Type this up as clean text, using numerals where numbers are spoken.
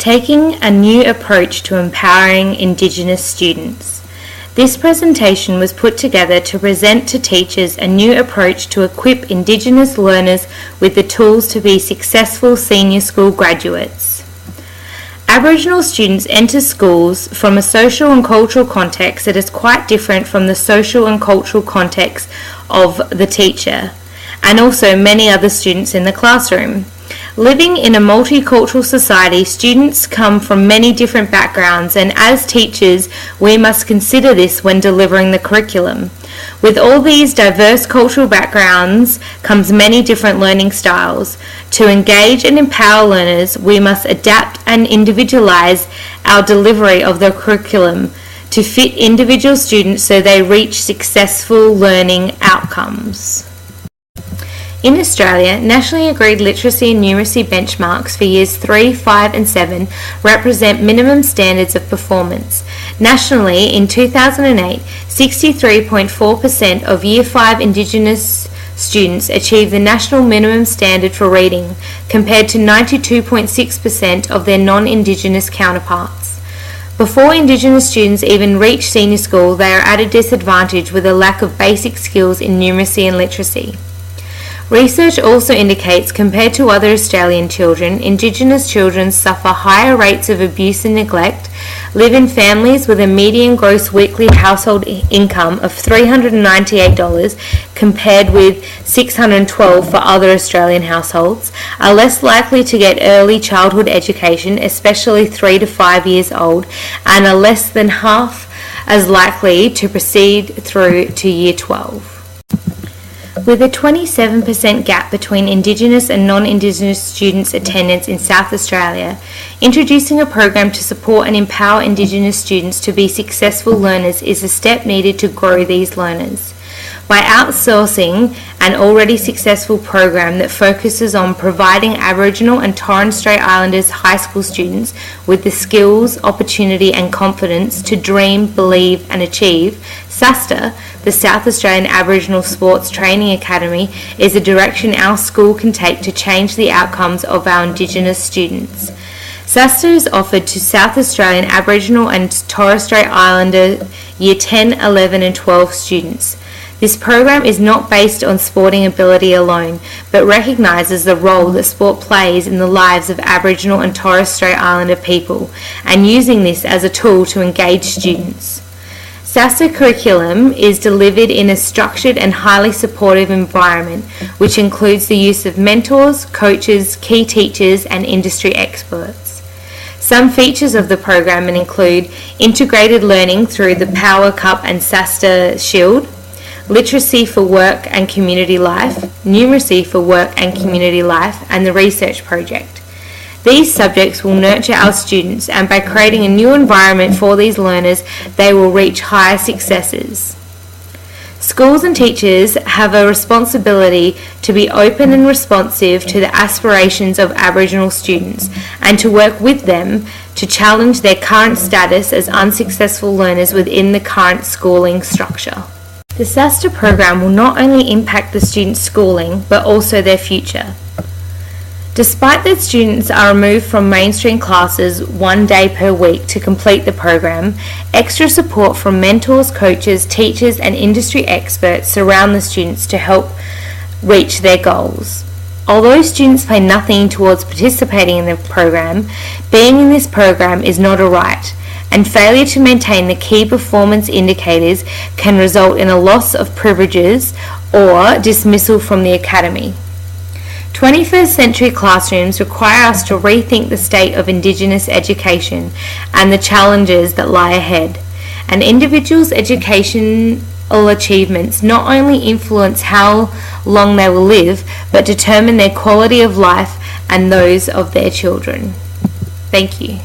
taking a new approach to empowering Indigenous students. This presentation was put together to present to teachers a new approach to equip Indigenous learners with the tools to be successful senior school graduates. Aboriginal students enter schools from a social and cultural context that is quite different from the social and cultural context of the teacher, and also many other students in the classroom. Living in a multicultural society, students come from many different backgrounds, and as teachers, we must consider this when delivering the curriculum. With all these diverse cultural backgrounds comes many different learning styles. To engage and empower learners, we must adapt and individualize our delivery of the curriculum to fit individual students so they reach successful learning outcomes. In Australia, nationally agreed literacy and numeracy benchmarks for years 3, 5 and 7 represent minimum standards of performance. Nationally, in 2008, 63.4% of Year 5 Indigenous students achieved the national minimum standard for reading, compared to 92.6% of their non-Indigenous counterparts. Before Indigenous students even reach senior school, they are at a disadvantage with a lack of basic skills in numeracy and literacy. Research also indicates, compared to other Australian children, Indigenous children suffer higher rates of abuse and neglect, live in families with a median gross weekly household income of $398 compared with $612 for other Australian households, are less likely to get early childhood education, especially 3 to 5 years old, and are less than half as likely to proceed through to Year 12. With a 27% gap between Indigenous and non-Indigenous students' attendance in South Australia, introducing a program to support and empower Indigenous students to be successful learners is a step needed to grow these learners. By outsourcing an already successful program that focuses on providing Aboriginal and Torres Strait Islanders high school students with the skills, opportunity and confidence to dream, believe and achieve, SASTA, the South Australian Aboriginal Sports Training Academy, is a direction our school can take to change the outcomes of our Indigenous students. SASTA is offered to South Australian Aboriginal and Torres Strait Islander Year 10, 11 and 12 students. This program is not based on sporting ability alone, but recognises the role that sport plays in the lives of Aboriginal and Torres Strait Islander people, and using this as a tool to engage students. SASTA curriculum is delivered in a structured and highly supportive environment, which includes the use of mentors, coaches, key teachers and industry experts. Some features of the program include integrated learning through the Power Cup and SASTA Shield, literacy for work and community life, numeracy for work and community life, and the research project. These subjects will nurture our students, and by creating a new environment for these learners, they will reach higher successes. Schools and teachers have a responsibility to be open and responsive to the aspirations of Aboriginal students and to work with them to challenge their current status as unsuccessful learners within the current schooling structure. The SASTA program will not only impact the students' schooling, but also their future. Despite that students are removed from mainstream classes 1 day per week to complete the program, extra support from mentors, coaches, teachers and industry experts surround the students to help reach their goals. Although students pay nothing towards participating in the program, being in this program is not a right, and failure to maintain the key performance indicators can result in a loss of privileges or dismissal from the academy. 21st century classrooms require us to rethink the state of Indigenous education and the challenges that lie ahead. An individual's educational achievements not only influence how long they will live, but determine their quality of life and those of their children. Thank you.